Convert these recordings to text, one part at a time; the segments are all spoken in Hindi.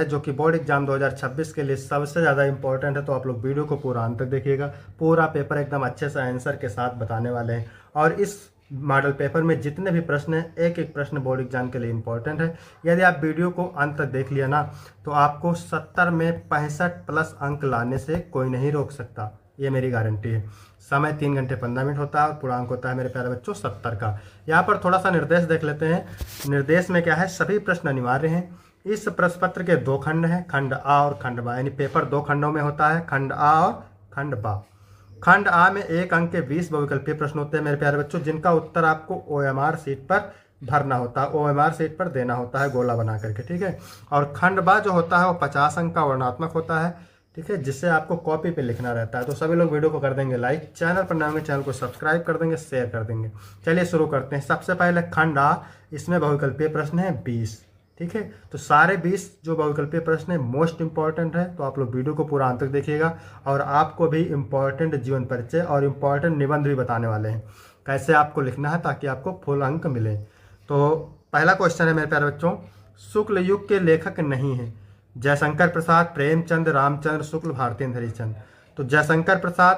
है जो कि बोर्ड एग्जाम 2026 के लिए सबसे ज़्यादा इंपॉर्टेंट है। तो आप लोग वीडियो को पूरा अंत तक देखिएगा, पूरा पेपर एकदम अच्छे से आंसर के साथ बताने वाले हैं। और इस मॉडल पेपर में जितने भी प्रश्न हैं, एक एक प्रश्न बोर्ड एग्जाम के लिए इंपॉर्टेंट है। यदि आप वीडियो को अंत तक देख लिया ना, तो आपको 70 में 65 प्लस अंक लाने से कोई नहीं रोक सकता, ये मेरी गारंटी है। समय 3 घंटे 15 मिनट होता है और पूर्णांक होता है मेरे प्यारे बच्चों 70 का। यहाँ पर थोड़ा सा निर्देश देख लेते हैं। निर्देश में क्या है, सभी प्रश्न अनिवार्य हैं। इस प्रश्न पत्र के 2 खंड हैं, खंड आ और खंड बा, यानी पेपर 2 खंडों में होता है, खंड आ और खंड बा। खंड आ में 1 अंक के 20 बहुविकल्पीय प्रश्न होते हैं मेरे प्यारे बच्चों, जिनका उत्तर आपको OMR शीट पर भरना होता है, OMR शीट पर देना होता है गोला बना करके, ठीक है। और खंड बा जो होता है वो 50 अंक का वर्णनात्मक होता है, ठीक है, जिससे आपको कॉपी पे लिखना रहता है। तो सभी लोग वीडियो को कर देंगे लाइक, चैनल पर नए होंगे चैनल को सब्सक्राइब कर देंगे, शेयर कर देंगे। चलिए शुरू करते हैं। सबसे पहले खंड आ, इसमें बहुविकल्पीय प्रश्न है 20, ठीक है। तो सारे 20 जो बहुविकल्पीय प्रश्न है मोस्ट इंपॉर्टेंट है, तो आप लोग वीडियो को पूरा अंत तक देखिएगा। और आपको भी इंपॉर्टेंट जीवन परिचय और इंपॉर्टेंट निबंध भी बताने वाले हैं, कैसे आपको लिखना है ताकि आपको फुल अंक मिले। तो पहला क्वेश्चन है मेरे प्यारे बच्चों, शुक्ल युग के लेखक नहीं है। जयशंकर प्रसाद, प्रेमचंद, रामचंद्र शुक्ल, भारतेंद्र हरिश्चंद्र। तो जयशंकर प्रसाद,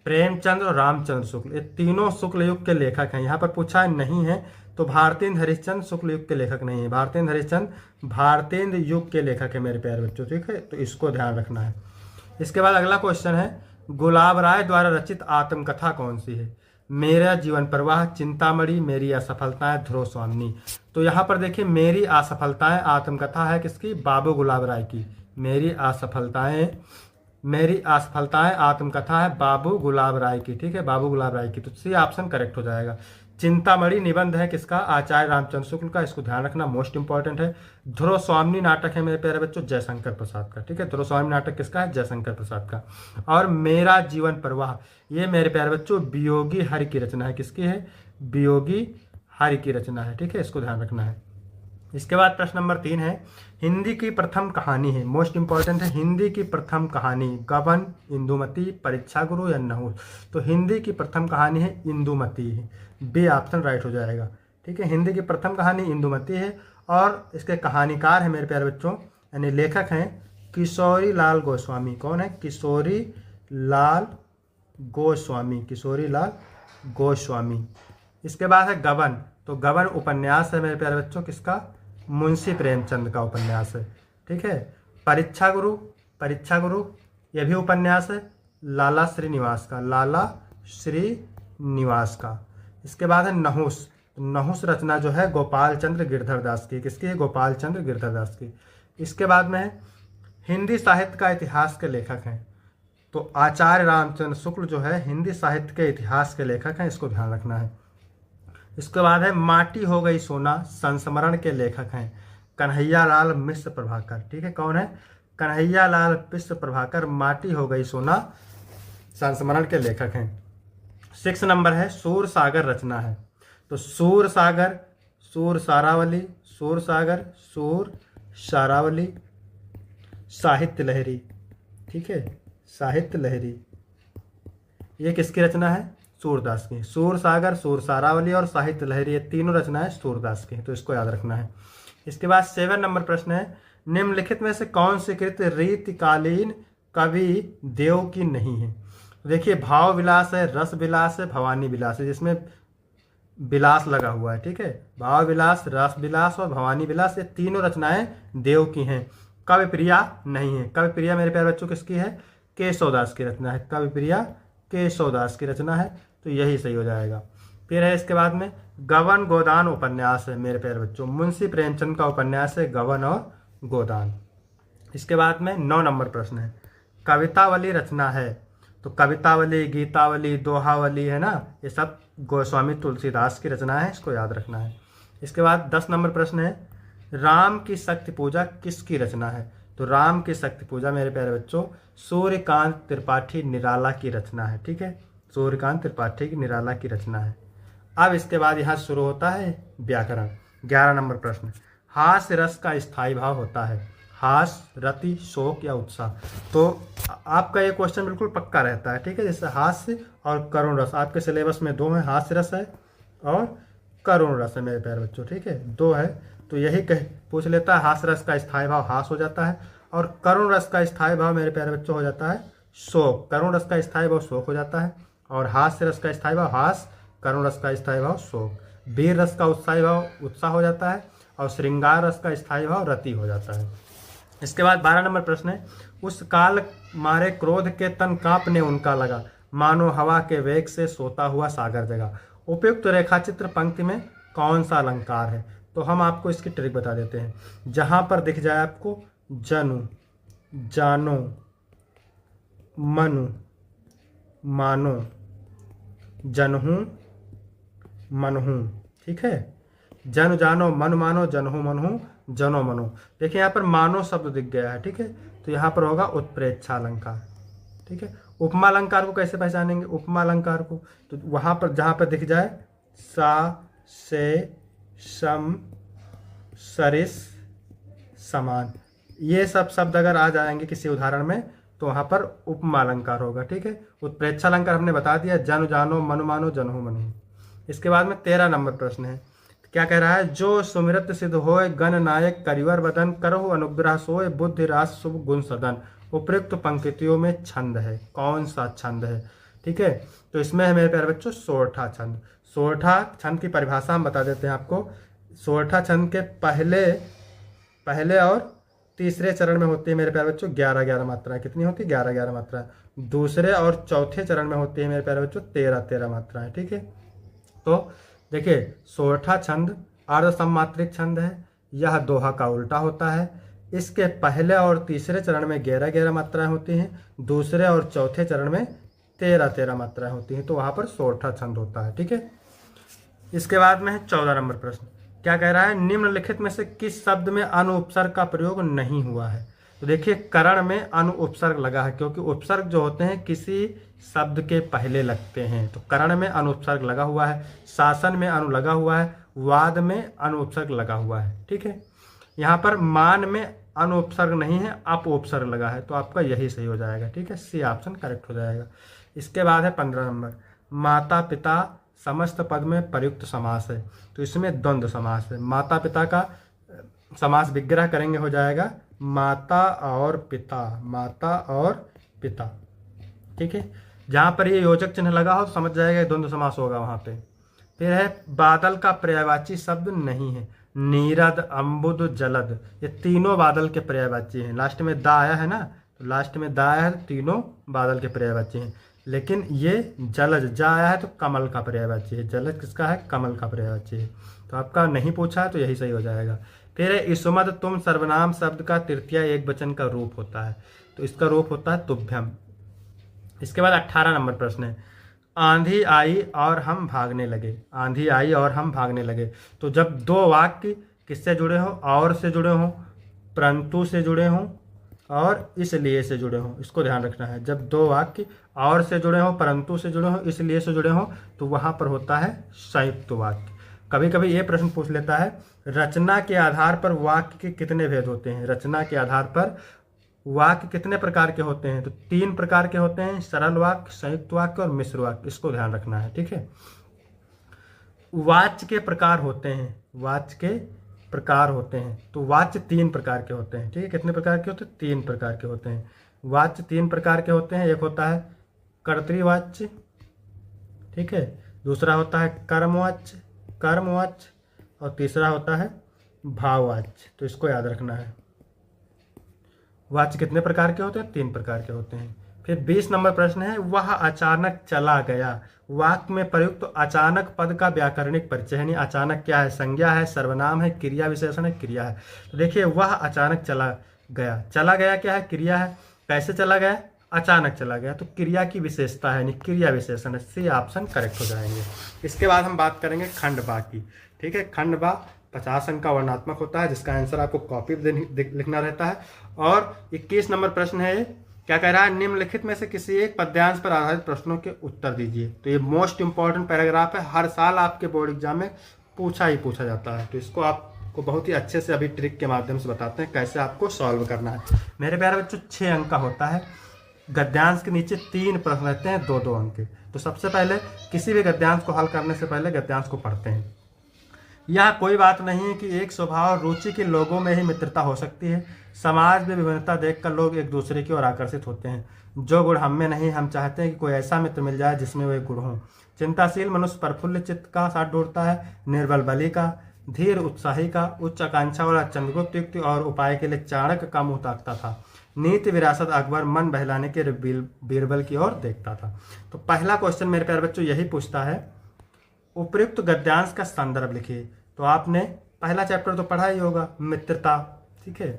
प्रेमचंद्र और रामचंद्र शुक्ल, ये तीनों शुक्ल युग के लेखक हैं। यहाँ पर पूछा है नहीं है, तो भारतेंद्र हरिश्चंद्र शुक्ल युग के लेखक नहीं है। भारतेंद्र हरिश्चंद्र भारतेंद्र युग के लेखक है मेरे प्यारे बच्चों, ठीक है। तो इसको ध्यान रखना है। इसके बाद अगला क्वेश्चन है, गुलाब राय द्वारा रचित आत्मकथा कौन सी है। मेरा जीवन प्रवाह, चिंतामणि, मेरी असफलताएं, ध्रुव स्वामिनी। तो यहाँ पर देखिए, मेरी असफलताएं आत्मकथा है किसकी, बाबू गुलाब राय की। मेरी असफलताएं आत्मकथा है बाबू गुलाब राय की, ठीक है, बाबू गुलाब राय की। तो सी ऑप्शन करेक्ट हो जाएगा। चिंतामणि निबंध है किसका, आचार्य रामचंद्र शुक्ल का, इसको ध्यान रखना, मोस्ट इंपॉर्टेंट है। ध्रुव स्वामिनी नाटक है मेरे प्यारे बच्चों जयशंकर प्रसाद का, ठीक है। ध्रुव स्वामिनी नाटक किसका है, जयशंकर प्रसाद का। और मेरा जीवन प्रवाह, ये मेरे प्यारे बच्चों वियोगी हरि की रचना है, किसकी है, वियोगी हरि की रचना है, ठीक है, इसको ध्यान रखना है। इसके बाद प्रश्न नंबर 3 है, हिंदी की प्रथम कहानी है, मोस्ट इंपॉर्टेंट है। हिंदी की प्रथम कहानी, गबन, इंदुमती, परीक्षा गुरु या नहुस। तो हिंदी की प्रथम कहानी है इंदुमती, बी ऑप्शन राइट हो जाएगा, ठीक है। हिंदी की प्रथम कहानी इंदुमती है। और इसके कहानीकार है मेरे प्यारे बच्चों, यानी लेखक हैं किशोरी लाल गोस्वामी। कौन है, किशोरी लाल गोस्वामी, किशोरी लाल गोस्वामी। इसके बाद है गबन। तो गबन उपन्यास है मेरे प्यारे बच्चों किसका, मुंशी प्रेमचंद का उपन्यास है, ठीक है। परीक्षा गुरु, परीक्षा गुरु ये भी उपन्यास है लाला श्रीनिवास का, लाला श्रीनिवास का। इसके बाद है नहुस। नहुस रचना जो है गोपाल चंद्र गिरधर दास की, किसकी है, गोपाल चंद्र गिरधर दास की। इसके बाद में हिंदी साहित्य का इतिहास के लेखक हैं, तो आचार्य रामचंद्र शुक्ल जो है हिंदी साहित्य के इतिहास के लेखक हैं, इसको ध्यान रखना है। इसके बाद है माटी हो गई सोना, संस्मरण के लेखक हैं कन्हैया लाल मिश्र प्रभाकर, ठीक है। कौन है, कन्हैया लाल मिश्र प्रभाकर, माटी हो गई सोना संस्मरण के लेखक हैं। 6 नंबर है, सूर सागर रचना है। तो सूर सागर, सूर सारावली, सूर सागर, सूर सारावली, साहित्य लहरी, ठीक है, साहित्य लहरी, ये किसकी रचना है, सूरदास की। सूर सागर, सूर सारावली और साहित्य लहरी, ये तीनों रचनाएं सूरदास की, तो इसको याद रखना है। इसके बाद 7 नंबर प्रश्न है, निम्नलिखित में से कौन सी कृति रीतिकालीन कवि देव की नहीं है। देखिए, भाव विलास है, रस विलास है, भवानी विलास है, जिसमें विलास लगा हुआ है, ठीक है। भाव विलास, रस विलास और भवानी विलास, ये तीनों रचनाएं देव की हैं। कवि प्रिया नहीं है। कवि प्रिया मेरे प्यारे बच्चों किसकी है, केशवदास की रचना है। कवि प्रिया केशवदास की रचना है, तो यही सही हो जाएगा। फिर है इसके बाद में गबन गोदान उपन्यास है मेरे प्यारे बच्चों, मुंशी प्रेमचंद का उपन्यास है गबन और गोदान। इसके बाद में 9 नंबर प्रश्न है, कवितावली रचना है। तो कवितावली, गीतावली, दोहावली है ना, ये सब गोस्वामी तुलसीदास की रचना है, इसको याद रखना है। इसके बाद 10 नंबर प्रश्न है, राम की शक्ति पूजा किसकी रचना है। तो राम की शक्ति पूजा मेरे प्यारे बच्चों सूर्यकांत त्रिपाठी निराला की रचना है, ठीक है, सूर्यकांत त्रिपाठी की निराला की रचना है। अब इसके बाद यहाँ शुरू होता है व्याकरण। 11 नंबर प्रश्न, हास्य रस का स्थायी भाव होता है, हास्य, रति, शोक या उत्साह। तो आपका ये क्वेश्चन बिल्कुल पक्का रहता है, ठीक है, जैसे हास्य और करुण रस, आपके सिलेबस में 2 है, हास्य रस है और करुण रस है मेरे प्यारे बच्चों, ठीक है, 2 है, तो यही कह पूछ लेता है। हास रस का स्थायी भाव हास हो जाता है, और करुण रस का स्थायी भाव मेरे प्यारे बच्चों हो जाता है शोक। करुण रस का स्थायी भाव शोक हो जाता है, और हास्य रस का स्थायी भाव हास, करुण रस का स्थायी भाव शोक। वीर रस का उत्साही भाव उत्साह हो जाता है, और श्रृंगार रस का स्थायी भाव रति हो जाता है। इसके बाद 12 नंबर प्रश्न है, उस काल मारे क्रोध के तन कांपने उनका लगा, मानो हवा के वेग से सोता हुआ सागर जगा। उपयुक्त रेखाचित्र पंक्ति में कौन सा अलंकार है? तो हम आपको इसकी ट्रिक बता देते हैं। जहां पर दिख जाए आपको जनु, जानो, मनु, मानो, जनहू, मनहू, ठीक है। जन जानो, मन मानो, जनहू मनहू, जनो मनो। देखिए यहाँ पर मानो शब्द दिख गया है, ठीक है, तो यहाँ पर होगा उत्प्रेक्षा अलंकार, ठीक है। उपमा अलंकार को कैसे पहचानेंगे? उपमा अलंकार को तो वहाँ पर जहाँ पर दिख जाए सा, से, सम, सरिस, समान, ये सब शब्द अगर आ जाएंगे किसी उदाहरण में तो वहाँ पर उपमा अलंकार होगा, ठीक है। उत्प्रेक्षा अलंकार हमने बता दिया, जन जानो, मनु मानो, जनहु मनहु। इसके बाद में 13 नंबर प्रश्न है, क्या कह रहा है? जो सुमिरत सिद्ध होय गण नायक करिवर बदन, करहु अनुग्रह सोय बुद्धि रास शुभ गुण सदन। उपयुक्त पंक्तियों में छंद है, कौन सा छंद है? ठीक है, तो इसमें है मेरे प्यारे बच्चों सोरठा छंद। सोरठा छंद की परिभाषा हम बता देते हैं आपको। सोरठा छंद के पहले और तीसरे चरण में होती है मेरे प्यारे बच्चों 11-11 मात्राएं। कितनी होती है? 11-11 मात्राएं। दूसरे और चौथे चरण में होती है मेरे प्यारे बच्चों 13-13 मात्राएं, ठीक है। तो देखिए सोरठा छंद अर्ध सममात्रिक छंद है, यह दोहा का उल्टा होता है। इसके पहले और तीसरे चरण में 11-11 मात्राएं होती हैं, दूसरे और चौथे चरण में 13-13 मात्राएं होती हैं, तो वहाँ पर सोरठा छंद होता है, ठीक है। इसके बाद में है 14 नंबर प्रश्न, क्या कह रहा है? निम्नलिखित में से किस शब्द में अनु उपसर्ग का प्रयोग नहीं हुआ है? तो देखिए करण में अनु उपसर्ग लगा है, क्योंकि उपसर्ग जो होते हैं किसी शब्द के पहले लगते हैं, तो करण में अनु उपसर्ग लगा हुआ है, शासन में अनु लगा हुआ है, वाद में अनु उपसर्ग लगा हुआ है, ठीक है। यहाँ पर मान में अनु उपसर्ग नहीं है, अप उपसर्ग लगा है, तो आपका यही सही हो जाएगा, ठीक है, सी ऑप्शन करेक्ट हो जाएगा। इसके बाद है 15 नंबर, माता पिता समस्त पद में प्रयुक्त समास है, तो इसमें द्वंद्व समास है। माता पिता का समास विग्रह करेंगे हो जाएगा माता और पिता, माता और पिता, ठीक है। जहाँ पर ये योजक चिन्ह लगा हो तो समझ जाएगा द्वंद्व समास होगा वहाँ पे। फिर है बादल का पर्यायवाची शब्द नहीं है, नीरद, अम्बुद, जलद, ये तीनों बादल के पर्यायवाची हैं। लास्ट में दा आया है ना, तो लास्ट में दा आया है, तीनों बादल के पर्यायवाची हैं। लेकिन ये जलज जा आया है तो कमल का पर्यायवाची है, जलज किसका है? कमल का पर्यायवाची है, तो आपका नहीं पूछा है तो यही सही हो जाएगा। फिर है इसुमद तुम सर्वनाम शब्द का तृतीय एक वचन का रूप होता है, तो इसका रूप होता है तुभ्यम। इसके बाद 18 नंबर प्रश्न है, आंधी आई और हम भागने लगे। आंधी आई और हम भागने लगे, तो जब दो वाक्य किससे जुड़े हो? और से जुड़े हो, परंतु से जुड़े हो और इसलिए से जुड़े हो, इसको ध्यान रखना है। जब दो वाक्य और से जुड़े हो, परंतु से जुड़े हो, इसलिए से जुड़े हो, तो वहाँ पर होता है संयुक्त वाक्य। कभी कभी ये प्रश्न पूछ लेता है, रचना के आधार पर वाक्य के कितने भेद होते हैं? रचना के आधार पर वाक्य कितने प्रकार के होते हैं? तो 3 प्रकार के होते हैं, सरल वाक्य, संयुक्त वाक्य और मिश्र वाक्य, इसको ध्यान रखना है, ठीक है। वाच्य के प्रकार होते हैं, वाच्य के प्रकार होते हैं, तो वाच्य 3 प्रकार के होते हैं, ठीक है। कितने प्रकार के होते हैं? 3 प्रकार के होते हैं। वाच्य 3 प्रकार के होते हैं, एक होता है कर्तृवाच्य, ठीक है, दूसरा होता है कर्मवाच्य, और तीसरा होता है भाववाच्य, तो इसको याद रखना है। वाच्य कितने प्रकार के होते हैं? 3 प्रकार के होते हैं। फिर 20 नंबर प्रश्न है, वह अचानक चला गया। वाक्य में प्रयुक्त तो अचानक पद का व्याकरणिक परिचय, यानी अचानक क्या है? संज्ञा है, सर्वनाम है, क्रिया विशेषण है, क्रिया है। तो देखिए वह अचानक चला गया, चला गया क्या है? क्रिया है। कैसे चला गया? अचानक चला गया, तो क्रिया की विशेषता है, यानी क्रिया विशेषण है, सी ऑप्शन करेक्ट हो जाएंगे। इसके बाद हम बात करेंगे खंडवा की, ठीक है। खंडवा 50 अंक का वर्णात्मक होता है, जिसका आंसर आपको कॉपी लिखना रहता है। और 21 नंबर प्रश्न है, क्या कह रहा है? निम्नलिखित में से किसी एक पद्यांश पर आधारित प्रश्नों के उत्तर दीजिए। तो ये मोस्ट इंपॉर्टेंट पैराग्राफ है, हर साल आपके बोर्ड एग्जाम में पूछा जाता है, तो इसको आपको बहुत ही अच्छे से अभी ट्रिक के माध्यम से बताते हैं कैसे आपको सॉल्व करना है। मेरे प्यारे बच्चों 6 अंक का होता है। गद्यांश के नीचे 3 प्रश्न रहते हैं 2-2 अंक के। तो सबसे पहले किसी भी गद्यांश को हल करने से पहले गद्यांश को पढ़ते हैं। यह कोई बात नहीं है कि एक स्वभाव और रुचि के लोगों में ही मित्रता हो सकती है। समाज में विभिन्नता देखकर लोग एक दूसरे की ओर आकर्षित होते हैं। जो गुण हम में नहीं, हम चाहते हैं कि कोई ऐसा मित्र मिल जाए जिसमें वे गुण हों। चिंताशील मनुष्य प्रफुल्ल चित्त का साथ ढूंढता है, निर्बल बलि का, धीर उत्साही का, उच्च आकांक्षा वाला चंद्रगुप्त युक्ति और उपाय के लिए चाणक्य का मुंह ताकता था। नीति विरासत अकबर मन बहलाने के बीरबल की ओर देखता था। तो पहला क्वेश्चन मेरे प्यारे बच्चों यही पूछता है, उपयुक्त गद्यांश का संदर्भ लिखिए। तो आपने पहला चैप्टर तो पढ़ा ही होगा, मित्रता, ठीक है।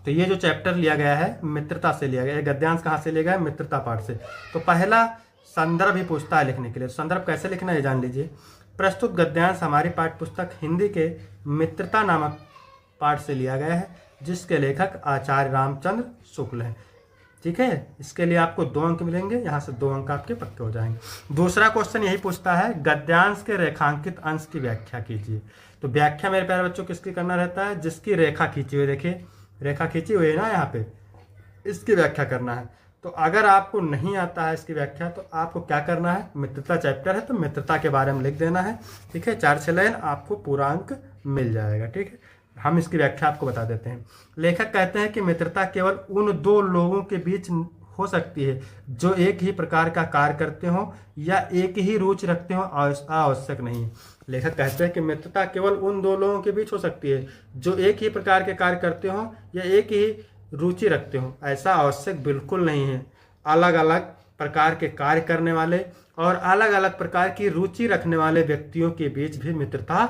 तो ये जो चैप्टर लिया गया है मित्रता से लिया गया है, गद्यांश कहाँ से लिया गया है, मित्रता पाठ से। तो पहला संदर्भ ही पूछता है लिखने के लिए। संदर्भ कैसे लिखना है जान लीजिए। प्रस्तुत गद्यांश हमारी पाठ्यपुस्तक हिंदी के मित्रता नामक पाठ से लिया गया है, जिसके लेखक आचार्य रामचंद्र शुक्ल हैं, ठीक है। इसके लिए आपको 2 अंक मिलेंगे, यहाँ से 2 अंक आपके पक्के हो जाएंगे। दूसरा क्वेश्चन यही पूछता है, गद्यांश के रेखांकित अंश की व्याख्या कीजिए। तो व्याख्या मेरे प्यारे बच्चों किसकी करना रहता है, जिसकी रेखा खींची हुई, देखिए रेखा खींची हुई है ना यहाँ पे, इसकी व्याख्या करना है। तो अगर आपको नहीं आता है इसकी व्याख्या तो आपको क्या करना है, मित्रता चैप्टर है तो मित्रता के बारे में लिख देना है, ठीक है। 4-6 लाइन आपको पूरा अंक मिल जाएगा, ठीक है। हम इसकी व्याख्या आपको बता देते हैं। लेखक कहते हैं कि मित्रता केवल उन 2 लोगों के बीच हो सकती है जो एक ही प्रकार का कार्य करते हो या एक ही रुचि रखते हो, आवश्यक नहीं है। लेखक कहते हैं कि मित्रता केवल उन 2 लोगों के बीच हो सकती है जो एक ही प्रकार के कार्य करते हो या एक ही रुचि रखते हो, ऐसा आवश्यक बिल्कुल नहीं है। अलग अलग प्रकार के कार्य करने वाले और अलग अलग प्रकार की रुचि रखने वाले व्यक्तियों के बीच भी मित्रता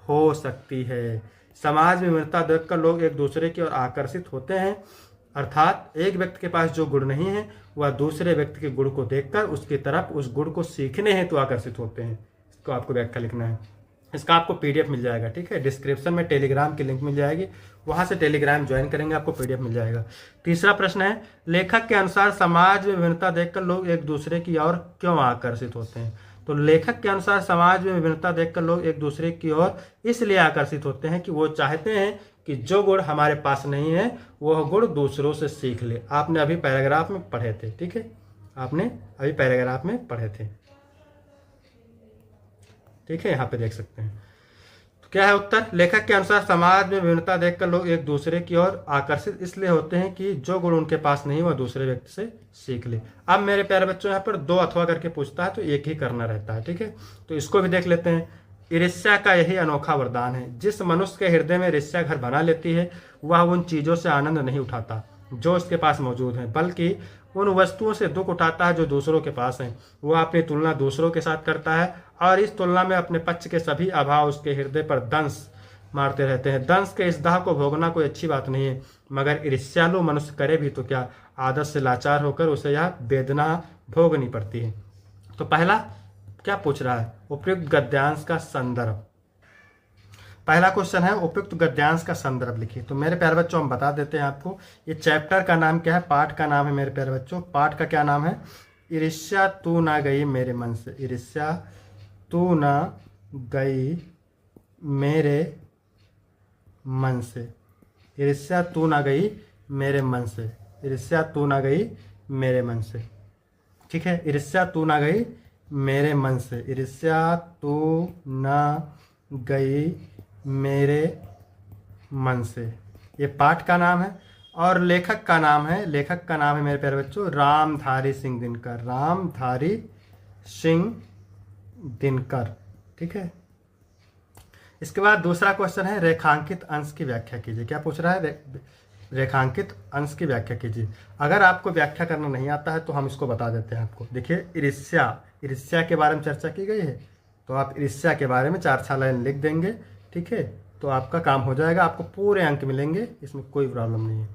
हो सकती है। समाज में मित्रता देखकर लोग एक दूसरे की ओर आकर्षित होते हैं, अर्थात एक व्यक्ति के पास जो गुण नहीं है वह दूसरे व्यक्ति के गुण को देखकर उसकी तरफ उस गुण को सीखने हेतु आकर्षित होते हैं। इसको आपको व्याख्या लिखना है। इसका आपको पीडीएफ मिल जाएगा, ठीक है। डिस्क्रिप्शन में टेलीग्राम की लिंक मिल जाएगी, वहां से टेलीग्राम ज्वाइन करेंगे, आपको पीडीएफ मिल जाएगा। तीसरा प्रश्न है, लेखक के अनुसार समाज में विभिन्नता देखकर लोग एक दूसरे की ओर क्यों आकर्षित होते हैं। तो लेखक के अनुसार समाज में विभिन्नता देखकर लोग एक दूसरे की ओर इसलिए आकर्षित होते हैं कि वो चाहते हैं कि जो गुण हमारे पास नहीं है वह गुण दूसरों से सीख ले। आपने अभी पैराग्राफ में पढ़े थे, ठीक है, आपने अभी पैराग्राफ में पढ़े थे, ठीक है, यहाँ पे देख सकते हैं। तो क्या है उत्तर, लेखक के अनुसार समाज में विभिन्नता देखकर लोग एक दूसरे की ओर आकर्षित इसलिए होते हैं कि जो गुण उनके पास नहीं वह दूसरे व्यक्ति से सीख ले। अब मेरे प्यारे बच्चों यहाँ पर 2 अथवा करके पूछता है तो एक ही करना रहता है, ठीक है। तो इसको भी देख लेते हैं। ईर्ष्या का यही अनोखा वरदान है। जिस मनुष्य के हृदय में ईर्ष्या घर बना लेती है वह उन चीजों से आनंद नहीं उठाता जो उसके पास मौजूद है, बल्कि उन वस्तुओं से दुख उठाता है जो दूसरों के पास हैं। वह अपनी तुलना दूसरों के साथ करता है और इस तुलना में अपने पक्ष के सभी अभाव उसके हृदय पर दंश मारते रहते हैं। दंश के इस दाह को भोगना कोई अच्छी बात नहीं है, मगर ईर्ष्यालु मनुष्य करे भी तो क्या, आदत से लाचार होकर उसे यह वेदना भोगनी पड़ती है। तो पहला क्या पूछ रहा है, उपयुक्त गद्यांश का संदर्भ। पहला क्वेश्चन है उपयुक्त गद्यांश का संदर्भ लिखिए। तो मेरे प्यारे बच्चों हम बता देते हैं आपको, ये चैप्टर का नाम क्या है, पाठ का नाम है मेरे प्यारे बच्चों, पाठ का क्या नाम है, ईर्ष्या तू ना गई मेरे मन से। ईर्ष्या तू ना गई मेरे मन से। ईर्ष्या तू ना गई मेरे मन से। ईर्ष्या तू ना गई मेरे मन से, ठीक है। ईर्ष्या तू ना गई मेरे मन से। ईर्ष्या तू ना गई मेरे मन से, ये पाठ का नाम है। और लेखक का नाम है, लेखक का नाम है मेरे प्यारे बच्चों रामधारी सिंह दिनकर। रामधारी सिंह दिनकर, ठीक है। इसके बाद दूसरा क्वेश्चन है रेखांकित अंश की व्याख्या कीजिए। क्या पूछ रहा है, रेखांकित अंश की व्याख्या कीजिए। अगर आपको व्याख्या करना नहीं आता है तो हम इसको बता देते हैं आपको। देखिए ईर्ष्या, ईर्ष्या के बारे में चर्चा की गई है तो आप ईर्ष्या के बारे में 4-6 लाइन लिख देंगे, ठीक है, तो आपका काम हो जाएगा, आपको पूरे अंक मिलेंगे, इसमें कोई प्रॉब्लम नहीं है।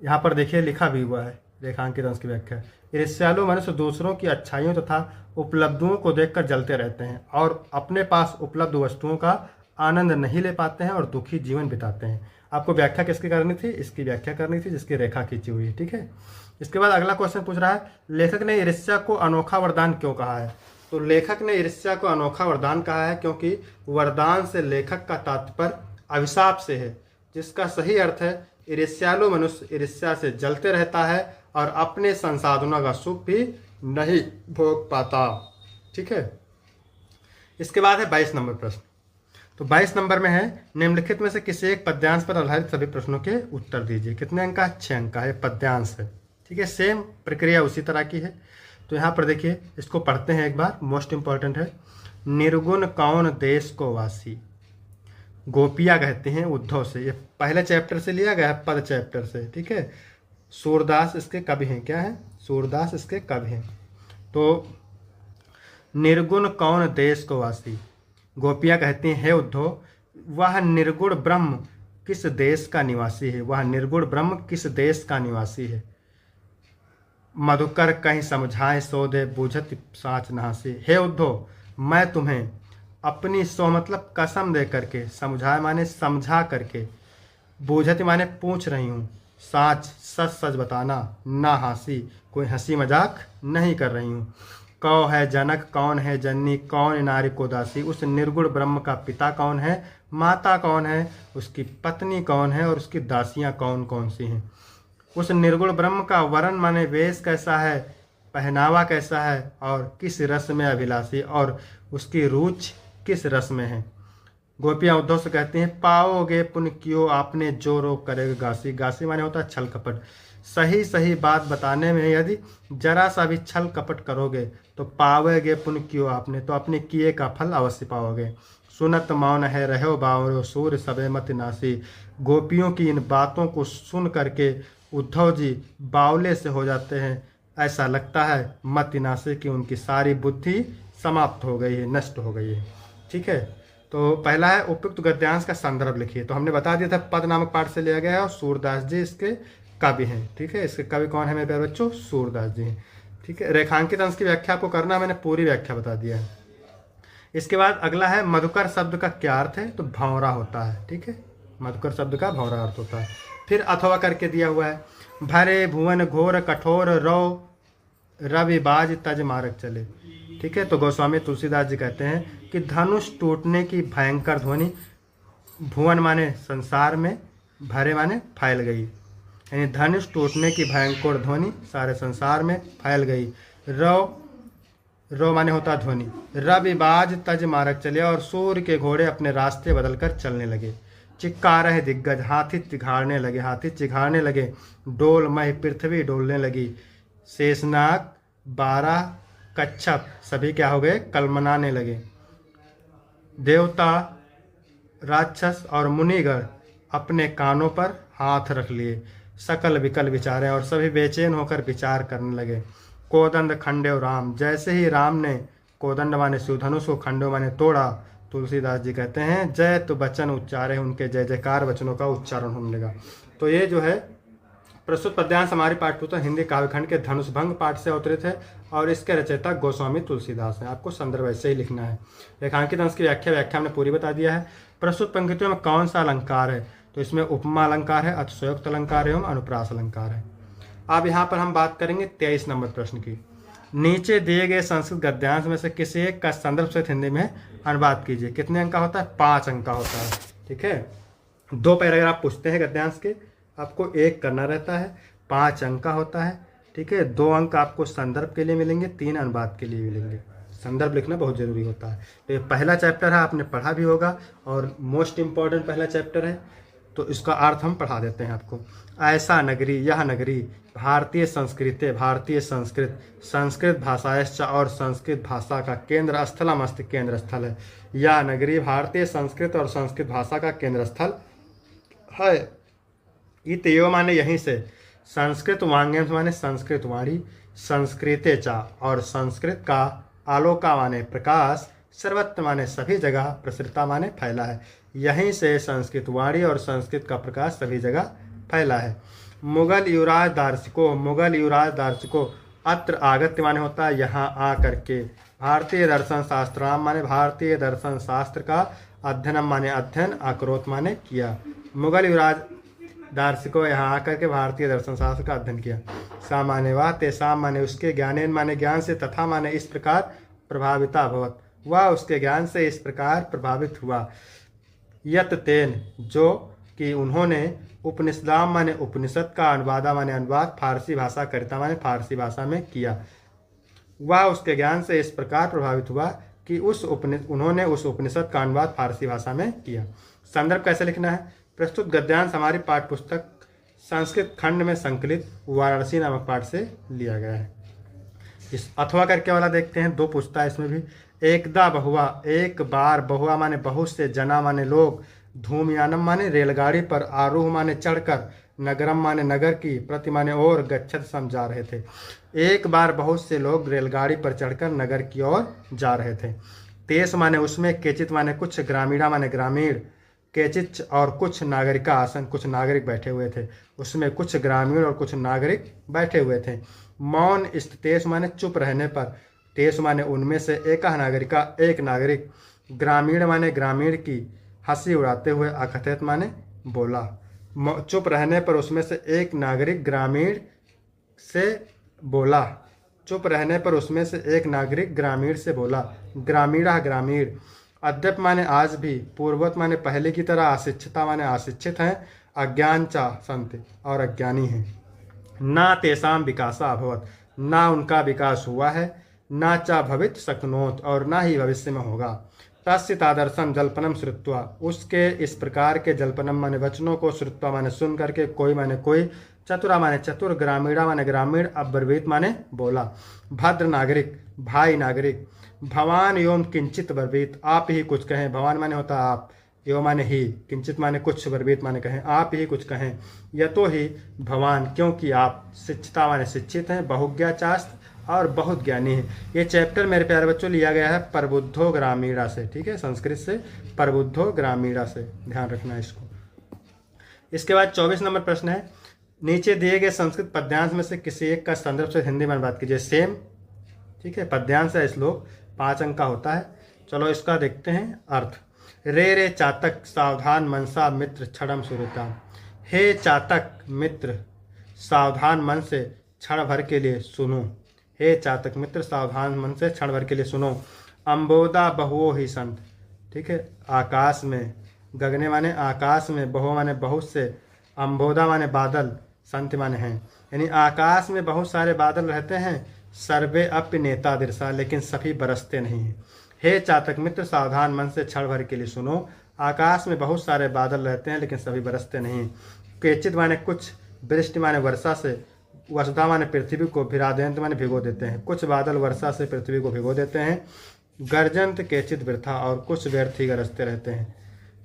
यहाँ पर देखिए लिखा भी हुआ है रेखांकित अंश की व्याख्या। ईर्ष्यालु मनुष्य दूसरों की अच्छाइयों तथा उपलब्धियों को देखकर जलते रहते हैं और अपने पास उपलब्ध वस्तुओं का आनंद नहीं ले पाते हैं और दुखी जीवन बिताते हैं। आपको व्याख्या किसकी करनी थी, इसकी व्याख्या करनी थी जिसकी रेखा खींची हुई है, ठीक है। इसके बाद अगला क्वेश्चन पूछ रहा है लेखक ने ईर्ष्या को अनोखा वरदान क्यों कहा है। तो लेखक ने ईर्ष्या को अनोखा वरदान कहा है क्योंकि वरदान से लेखक का तात्पर्य अभिशाप से है, जिसका सही अर्थ है ईर्ष्यालु मनुष्य ईर्ष्या से जलते रहता है और अपने संसाधनों का सुख भी नहीं भोग पाता, ठीक है। इसके बाद है 22 नंबर प्रश्न। तो 22 नंबर में है, निम्नलिखित में से किसी एक पद्यांश पर आधारित सभी प्रश्नों के उत्तर दीजिए। कितने अंक का? 6 अंक का है, पद्यांश है। ठीक है, सेम प्रक्रिया उसी तरह की है। तो यहाँ पर देखिए, इसको पढ़ते हैं एक बार, मोस्ट इंपॉर्टेंट है। निर्गुण कौन देश को वासी, गोपियाँ कहते हैं उद्धव से। ये पहले चैप्टर से लिया गया है, पद चैप्टर से। ठीक है, सूरदास इसके कवि हैं। क्या है? सूरदास इसके कवि हैं। तो निर्गुण कौन देश को वासी, गोपियाँ कहती हैं, हे उद्धव, वह निर्गुण ब्रह्म किस देश का निवासी है? वह निर्गुण ब्रह्म किस देश का निवासी है? मधुकर कहीं समझाए सो दे, बूझत साँच नहासी। हे उद्धव, मैं तुम्हें अपनी सो मतलब कसम दे करके, समझाए माने समझा करके, बूझत माने पूछ रही हूँ, साँच सच सच बताना, ना हंसी कोई हंसी मजाक नहीं कर रही हूँ। कौ है जनक, कौन है जननी, कौन नारी को दासी। उस निर्गुण ब्रह्म का पिता कौन है, माता कौन है, उसकी पत्नी कौन है, और उसकी दासियाँ कौन कौन सी हैं। उस निर्गुण ब्रह्म का वर्ण माने वेश कैसा है, पहनावा कैसा है, और किस रस में अभिलाषी, और उसकी रुचि किस रस में है। गोपियाँ उद्धव से कहती हैं, पाओगे पुण्य क्यों आपने जो रोग करेगा गासी। गासी माने होता है छल कपट। सही सही बात बताने में यदि जरा सा भी छल कपट करोगे तो पाओगे पुण्य क्यों आपने, तो अपने किए का फल अवश्य पाओगे। सुनत मौन है रहो बावरो, सूर्य सबे मत नासी। गोपियों की इन बातों को सुन करके उद्धव जी बावले से हो जाते हैं। ऐसा लगता है मत नासी कि उनकी सारी बुद्धि समाप्त हो गई है, नष्ट हो गई है। ठीक है, तो पहला है उपयुक्त गद्यांश का संदर्भ लिखिए। तो हमने बता दिया था पद नामक पाठ से लिया गया है और सूरदास जी इसके कवि हैं। ठीक है, इसके कवि कौन है मेरे प्यारे बच्चों? सूरदास जी हैं। ठीक है, रेखांकित अंश की व्याख्या आपको करना, मैंने पूरी व्याख्या बता दिया है। इसके बाद अगला है मधुकर शब्द का क्या अर्थ है, तो भंवरा होता है। ठीक है, मधुकर शब्द का भंवरा अर्थ होता है। फिर अथवा करके दिया हुआ है, भरे भुवन घोर कठोर रो रवि बाज तज मारक चले। ठीक है, तो गोस्वामी तुलसीदास जी कहते हैं कि धनुष टूटने की भयंकर ध्वनि, भुवन माने संसार में, भरे माने फैल गई, यानी धनुष टूटने की भयंकर ध्वनि सारे संसार में फैल गई। रो माने होता ध्वनि। रवि बाज तज मारक चले, और सूर्य के घोड़े अपने रास्ते बदलकर चलने लगे। चिक्कार है दिग्गज, हाथी चिघाड़ने लगे, हाथी चिघाड़ने लगे। डोल मह पृथ्वी डोलने लगी। शेषनाग 12 कच्छप सभी क्या हो गए, कलमनाने लगे। देवता राक्षस और मुनिगण अपने कानों पर हाथ रख लिए, सकल विकल विचारे, और सभी बेचैन होकर विचार करने लगे। कोदंड खंडेव राम, जैसे ही राम ने कोदंड माने शिवधनुष को, खंडेव माने तोड़ा, तुलसीदास जी कहते हैं जय तो वचन उच्चारे, उनके जय जयकार वचनों का उच्चारण होने लगा। तो ये जो है प्रस्तुत पद्यांश हमारी पाठ्यपुस्तक हिंदी काव्यखंड के धनुषभंग पाठ से अवतरित है, और इसके रचयिता गोस्वामी तुलसीदास हैं। आपको संदर्भ ऐसे ही लिखना है। रेखांकित अंश की व्याख्या हमने पूरी बता दिया है। प्रस्तुत पंक्तियों में कौन सा अलंकार है, तो इसमें उपमा अलंकार है, अतिशयोक्त अलंकार एवं अनुप्रास अलंकार है। अब यहाँ पर हम बात करेंगे 23 नंबर प्रश्न की। नीचे दिए गए संस्कृत गद्यांश में से किसी एक का संदर्भ सहित हिंदी में अनुवाद कीजिए। कितने अंक का होता है? 5 अंक का होता है। ठीक है, 2 पैराग्राफ पूछते हैं गद्यांश के, आपको 1 करना रहता है, 5 अंक का होता है। ठीक है, 2 अंक आपको संदर्भ के लिए मिलेंगे, 3 अनुवाद के लिए मिलेंगे। संदर्भ लिखना बहुत जरूरी होता है। तो ये पहला चैप्टर है, आपने पढ़ा भी होगा, और मोस्ट इम्पॉर्टेंट पहला चैप्टर है, तो इसका अर्थ हम पढ़ा देते हैं आपको। ऐसा नगरी, यह नगरी, भारतीय संस्कृति, भारतीय संस्कृत, संस्कृत भाषायश्च, और संस्कृत भाषा का केंद्र स्थलम अस्ति, केंद्र स्थल है। यह नगरी भारतीय संस्कृत और संस्कृत भाषा का केंद्र स्थल है। इतयो माने यहीं से, संस्कृत वांग्यम माने संस्कृत वाणी, संस्कृते चा, और संस्कृत का आलोका माने प्रकाश, सर्वत्र माने सभी जगह, प्रसृता माने फैला है। यहीं से संस्कृत वाणी और संस्कृत का प्रकाश सभी जगह फैला है। मुगल युवराज दार्शनिकों अत्र आगत्य माने होता है यहाँ आ करके। भारतीय दर्शन शास्त्राम माने भारतीय दर्शन शास्त्र का, अध्ययनम माने अध्ययन, अकरोत माने किया। मुगल युवराज दार्शनिकों यहाँ आकर के भारतीय दर्शन शास्त्र का अध्ययन किया। सामान्य वा तेसाम माने उसके, ज्ञानेन माने ज्ञान से, तथा माने इस प्रकार, प्रभाविता अभवत वह उसके ज्ञान से इस प्रकार प्रभावित हुआ। यत तेन जो कि उन्होंने, उपनिषदाम माने उपनिषद का, अनुवादा माने अनुवाद, फारसी भाषा करिता माने फारसी भाषा में किया। वह उसके ज्ञान से इस प्रकार प्रभावित हुआ कि उन्होंने उस उपनिषद का अनुवाद फारसी भाषा में किया। संदर्भ कैसे लिखना है? प्रस्तुत गद्यांश हमारी पाठ्यपुस्तक संस्कृत खंड में संकलित वाराणसी नामक पाठ से लिया गया है। इस अथवा करके वाला देखते हैं, 2 पूछता है इसमें भी। एकदा बहुआ, एक बार, बहुआ माने बहुत से, जना माने लोग, धूमयानम माने रेलगाड़ी पर, आरूह माने चढ़कर, नगरम माने नगर की, प्रति माने और, गच्छत समझा रहे थे। एक बार बहुत से लोग रेलगाड़ी पर चढ़कर नगर की ओर जा रहे थे। तेस माने उसमें, केचित माने कुछ, ग्रामीणा माने ग्रामीण, केचित और कुछ, नागरिका आसन, कुछ नागरिक बैठे हुए थे। उसमें कुछ ग्रामीण और कुछ नागरिक बैठे हुए थे। मौन स्थितेश माने चुप रहने पर, तेस माने उनमें से, एक नागरिका एक नागरिक, ग्रामीण माने ग्रामीण की, हंसी उड़ाते हुए, अकथित माने बोला। चुप रहने पर उसमें से एक नागरिक ग्रामीण से बोला। चुप रहने पर उसमें से एक नागरिक ग्रामीण से बोला। ग्रामीणा ग्रामीण। अद्यप माने आज भी, पूर्वत माने पहले की तरह, अशिक्षिता माने अशिक्षित हैं, अज्ञान चा संत और अज्ञानी हैं। ना तेसाम विकासा अभवत, ना उनका विकास हुआ है, ना चा भवित शक्नोत और ना ही भविष्य में होगा। तस्य तादर्शम जल्पनम श्रुत्वा, उसके इस प्रकार के जल्पनम माने वचनों को, श्रुत्वा माने सुन करके, कोई माने कोई, चतुरा माने चतुर, ग्रामीणा माने ग्रामीण, अब्रवीत माने बोला। भद्र नागरिक, भाई नागरिक। भवान एवं किंचित ब्रवीत, आप ही कुछ कहें। भवान माने होता आप, एवं माने ही, किंचित माने कुछ, ब्रवीत माने कहें, आप ही कुछ कहें। यतो ही भवान, क्योंकि आप, शिक्षिता माने शिक्षित हैं, बहुज्ञा चास्त और बहुत ज्ञानी है। ये चैप्टर मेरे प्यारे बच्चों लिया गया है प्रबुद्धो ग्रामीणा से, ठीक है, संस्कृत से, प्रबुद्धो ग्रामीणा से, ध्यान रखना इसको। इसके बाद 24 नंबर प्रश्न है, नीचे दिए गए संस्कृत पद्यांश में से किसी एक का संदर्भ से हिंदी में बात कीजिए। सेम, ठीक है, पद्यांश है, श्लोक 5 अंक का होता है। चलो इसका देखते हैं अर्थ। रे रे चातक सावधान मनसा मित्र क्षणम सुरता, हे चातक मित्र सावधान मन से क्षण भर के लिए सुनो। हे चातक मित्र सावधान मन से क्षण भर के लिए सुनो। अम्बोदा बहुओ ही संत, ठीक है, आकाश में, गगने माने आकाश में, बहु माने बहुत से, अम्बोदा माने बादल, संत माने हैं, यानी आकाश में बहुत सारे बादल रहते हैं। सर्वे अप्य नेता दिरसा, लेकिन सभी बरसते नहीं हैं। हे चातक मित्र सावधान मन से क्षण भर के लिए सुनो। आकाश में बहुत सारे बादल रहते हैं लेकिन सभी बरसते नहीं। केचित माने कुछ, वृष्टि माने वर्षा से, वसुधा माने पृथ्वी को, भिरादेंत माने भिगो देते हैं। कुछ बादल वर्षा से पृथ्वी को भिगो देते हैं। गर्जंत केचित वृथा, और कुछ व्यर्थ ही गरजते रहते हैं।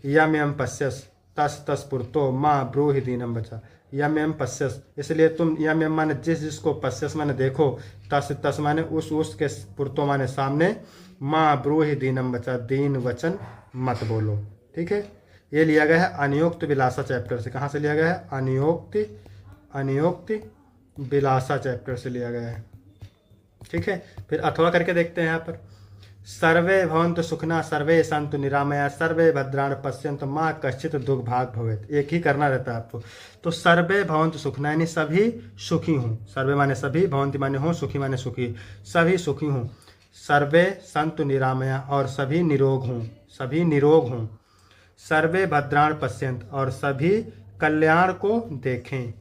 यम यम पश्यस तस तस पुरतो माँ ब्रूहि दीनम बचा। यम यम पश्यस, इसलिए तुम, यम यम माने जिस जिसको, पश्यस माने देखो, तस तस माने उस के, पुरतो माने सामने, माँ ब्रूहि दीनम बचा, दीन वचन मत बोलो, ठीक है। ये लिया गया है अनियोक्त विलासा चैप्टर से। कहाँ से लिया गया है? अनियोक्त विलासा चैप्टर से लिया गया है, ठीक है। फिर अथवा करके देखते हैं यहाँ पर। सर्वे भवन्तु सुखना सर्वे सन्तु निरामया सर्वे भद्राणि पश्यन्तु माँ कश्चित् दुख भाग भवेत्। एक ही करना रहता है आपको। तो सर्वे भवन्तु सुखना यानी सभी सुखी हूँ। सर्वे माने सभी, भवन्ति माने हो, सुखी माने सुखी, सभी सुखी हूँ। सर्वे सन्तु निरामया और सभी निरोग हूँ, सभी निरोग हूँ। सर्वे भद्राणि पश्यन्तु और सभी कल्याण को देखें।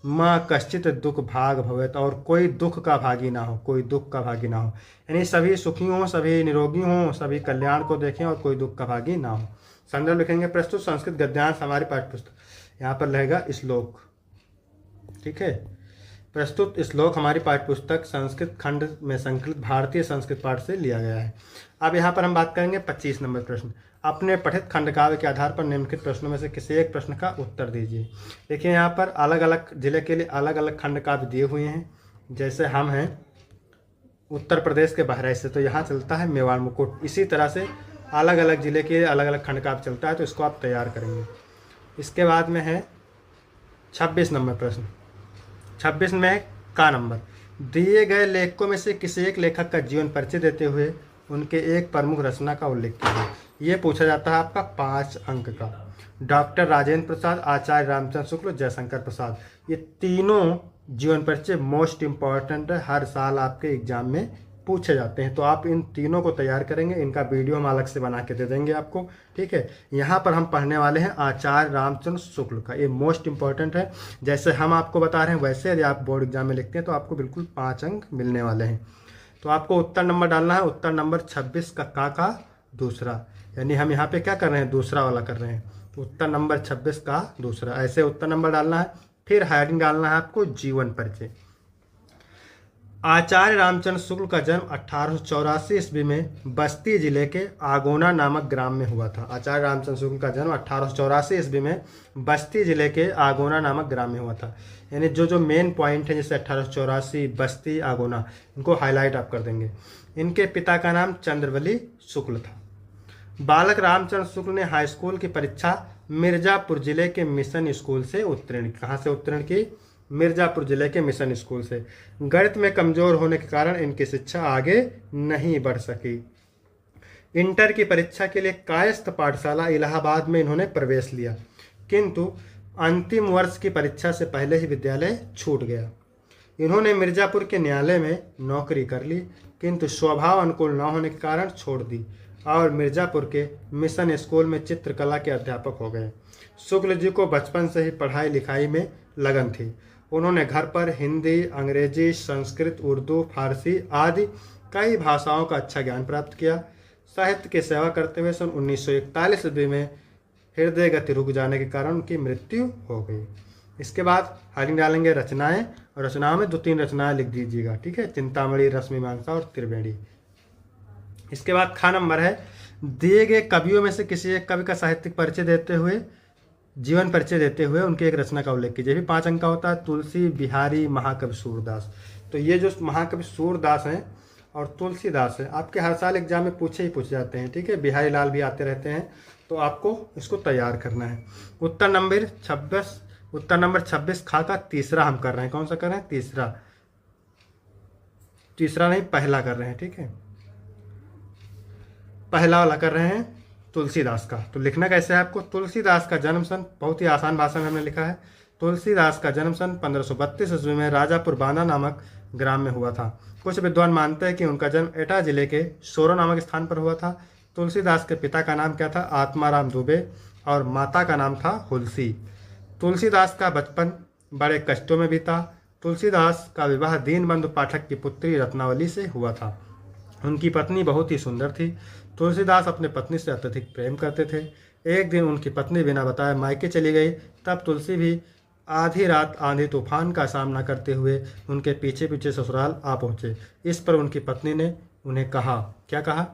माँ कश्चित दुख भाग भवेत् और कोई दुख का भागी ना हो, कोई दुख का भागी ना हो, यानी सभी सुखी हों, सभी निरोगी हों, सभी कल्याण को देखें और कोई दुख का भागी ना हो। संदर्भ लिखेंगे प्रस्तुत संस्कृत गद्यांश हमारी पाठ्यपुस्तक, यहाँ पर रहेगा श्लोक, ठीक है। प्रस्तुत श्लोक हमारी पाठ्यपुस्तक संस्कृत खंड में संकलित भारतीय संस्कृत पाठ से लिया गया है। अब यहाँ पर हम बात करेंगे 25 नंबर प्रश्न। अपने पठित खंड काव्य के आधार पर निम्नलिखित प्रश्नों में से किसी एक प्रश्न का उत्तर दीजिए। देखिए यहाँ पर अलग अलग जिले के लिए अलग अलग खंड काव्य दिए हुए हैं। जैसे हम हैं उत्तर प्रदेश के बहराइच से, तो यहाँ चलता है मेवाड़ मुकुट। इसी तरह से अलग अलग जिले के अलग अलग खंड काव्य चलता है, तो इसको आप तैयार करेंगे। इसके बाद में है 26 नंबर प्रश्न। 26 में का नंबर, दिए गए लेखकों में से किसी एक लेखक का जीवन परिचय देते हुए उनके एक प्रमुख रचना का उल्लेख कीजिए। ये पूछा जाता है आपका 5 अंक का। डॉक्टर राजेंद्र प्रसाद, आचार्य रामचंद्र शुक्ल, जयशंकर प्रसाद, ये तीनों जीवन परिचय मोस्ट इम्पॉर्टेंट है, हर साल आपके एग्जाम में पूछे जाते हैं। तो आप इन तीनों को तैयार करेंगे, इनका वीडियो हम अलग से बना के दे देंगे आपको, ठीक है। यहाँ पर हम पढ़ने वाले हैं आचार्य रामचंद्र शुक्ल का, ये मोस्ट इम्पॉर्टेंट है। जैसे हम आपको बता रहे हैं वैसे यदि आप बोर्ड एग्जाम में लिखते हैं तो आपको बिल्कुल 5 अंक मिलने वाले हैं। तो आपको उत्तर नंबर डालना है, उत्तर नंबर 26 का दूसरा, यानी हम यहाँ पे क्या कर रहे हैं, दूसरा वाला कर रहे हैं। तो उत्तर नंबर 26 का दूसरा, ऐसे उत्तर नंबर डालना है। फिर हेडिंग डालना है आपको जीवन परिचय। आचार्य रामचंद्र शुक्ल का जन्म 1884 ईस्वी में बस्ती जिले के आगोना नामक ग्राम में हुआ था। आचार्य रामचंद्र शुक्ल का जन्म 1884 ईस्वी में बस्ती जिले के आगोना नामक ग्राम में हुआ था। यानी जो मेन पॉइंट है, जैसे 1884, बस्ती, आगोना, इनको हाईलाइट आप कर देंगे। इनके पिता का नाम चंद्रवली शुक्ल था। बालक रामचंद्र शुक्ल ने हाई स्कूल की परीक्षा मिर्जापुर जिले के मिशन स्कूल से उत्तीर्ण की। कहाँ से उत्तीर्ण की? मिर्जापुर जिले के मिशन स्कूल से। गणित में कमजोर होने के कारण इनकी शिक्षा आगे नहीं बढ़ सकी। इंटर की परीक्षा के लिए कायस्थ पाठशाला इलाहाबाद में इन्होंने प्रवेश लिया, किंतु अंतिम वर्ष की परीक्षा से पहले ही विद्यालय छूट गया। इन्होंने मिर्जापुर के न्यायालय में नौकरी कर ली, किंतु स्वभाव अनुकूल न होने के कारण छोड़ दी और मिर्जापुर के मिशन स्कूल में चित्रकला के अध्यापक हो गए। शुक्ल जी को बचपन से ही पढ़ाई लिखाई में लगन थी। उन्होंने घर पर हिंदी, अंग्रेजी, संस्कृत, उर्दू, फारसी आदि कई भाषाओं का अच्छा ज्ञान प्राप्त किया। साहित्य की सेवा करते हुए सन 1941 ईस्वी में हृदय गति रुक जाने के कारण उनकी मृत्यु हो गई। इसके बाद हेडिंग डालेंगे रचनाएं, और रचनाओं में 2-3 रचनाएं लिख दीजिएगा, ठीक है। चिंतामणि, रश्मिमांसा और त्रिवेणी। इसके बाद खा नंबर है, दिए गए कवियों में से किसी एक कवि का साहित्यिक परिचय देते हुए, जीवन परिचय देते हुए उनकी एक रचना का उल्लेख कीजिए। भी 5 अंक का होता है। तुलसी, बिहारी, महाकवि सूरदास। तो ये जो महाकवि सूरदास हैं और तुलसीदास है, आपके हर साल एग्जाम में पूछे जाते हैं, ठीक है। बिहारी लाल भी आते रहते हैं, तो आपको इसको तैयार करना है। उत्तर नंबर 26 खा का तीसरा हम कर रहे हैं। कौन सा कर रहे हैं? तीसरा नहीं, पहला कर रहे हैं, ठीक है। पहला वाला कर रहे हैं तुलसीदास का। तो लिखना कैसे है आपको? तुलसीदास का जन्म सन, बहुत ही आसान भाषा में हमने लिखा है, तुलसीदास का जन्म सन 1532 ईस्वी में राजापुर बांदा नामक ग्राम में हुआ था। कुछ विद्वान मानते हैं कि उनका जन्म एटा जिले के सोरो नामक स्थान पर हुआ था। तुलसीदास के पिता का नाम क्या था? आत्माराम दुबे, और माता का नाम था हुलसी। तुलसीदास का बचपन बड़े कष्टों में बीता। तुलसीदास का विवाह दीनबंधु पाठक की पुत्री रत्नावली से हुआ था। उनकी पत्नी बहुत ही सुंदर थी। तुलसीदास अपने पत्नी से अत्यधिक प्रेम करते थे। एक दिन उनकी पत्नी बिना बताए मायके चली गई, तब तुलसी भी आधी रात आंधी तूफान का सामना करते हुए उनके पीछे पीछे ससुराल आ पहुँचे। इस पर उनकी पत्नी ने उन्हें कहा, क्या कहा?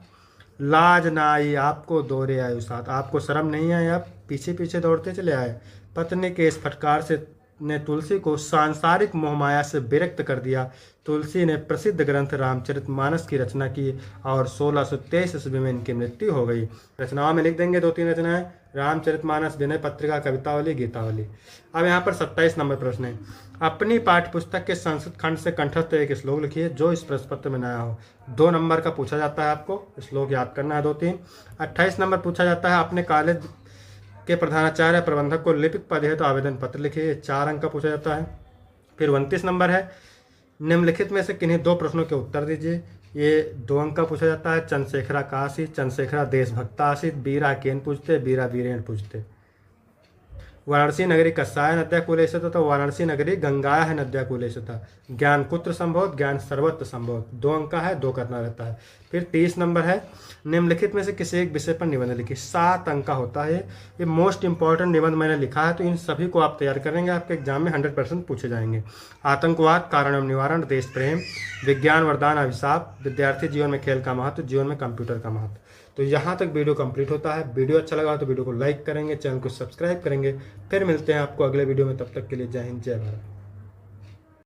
लाज ना आई आपको दौरे आयु साथ। आपको शर्म नहीं आई, आप पीछे पीछे दौड़ते चले आए। पत्नी के इस फटकार से ने तुलसी को सांसारिक मोहमाया से विरक्त कर दिया। तुलसी ने प्रसिद्ध ग्रंथ रामचरितमानस की रचना की और 1623 ईस्वी में इनकी मृत्यु हो गई। रचनाओं में लिख देंगे 2-3 रचनाएं, रामचरितमानस, विनय पत्रिका, कवितावली, गीतावली। अब यहाँ पर 27 नंबर प्रश्न है। अपनी पाठ्य पुस्तक के संस्कृत खंड से कंठस्थ एक श्लोक लिखिए जो इस प्रश्न पत्र में नया हो। 2 नंबर का पूछा जाता है, आपको श्लोक याद करना है 2-3। 28 नंबर पूछा जाता है, अपने कॉलेज के प्रधानाचार्य प्रबंधक को लिपिक पद है तो आवेदन पत्र लिखिए। 4 अंक का पूछा जाता है। फिर 29 नंबर है, निम्नलिखित में से किन्हीं 2 प्रश्नों के उत्तर दीजिए। ये 2 अंक का पूछा जाता है। चंद्रशेखरा का आसित, चंद्रशेखरा देशभक्ता आसित, बीरा केन पूछते, बीरा बीरेन पूछते। वाराणसी नगरी कस्साय नद्या कूले से था, वाराणसी नगरी गंगाया है नद्या कूले से था। ज्ञान कुत्र संभव, ज्ञान सर्वत्र संभव। 2 अंक का है, 2 करना रहता है। फिर 30 नंबर है, निम्नलिखित में से किसी एक विषय पर निबंध लिखिए। 7 अंक का होता है। ये मोस्ट इंपॉर्टेंट निबंध मैंने लिखा है, तो इन सभी को आप तैयार करेंगे, आपके एग्जाम में 100% पूछे जाएंगे। आतंकवाद, कारण एवं निवारण, देश प्रेम, विज्ञान वरदान अभिशाप, विद्यार्थी जीवन में खेल का महत्व, जीवन में कंप्यूटर का महत्व। तो यहाँ तक वीडियो कंप्लीट होता है। वीडियो अच्छा लगा तो वीडियो को लाइक करेंगे, चैनल को सब्सक्राइब करेंगे। फिर मिलते हैं आपको अगले वीडियो में, तब तक के लिए जय हिंद, जय भारत।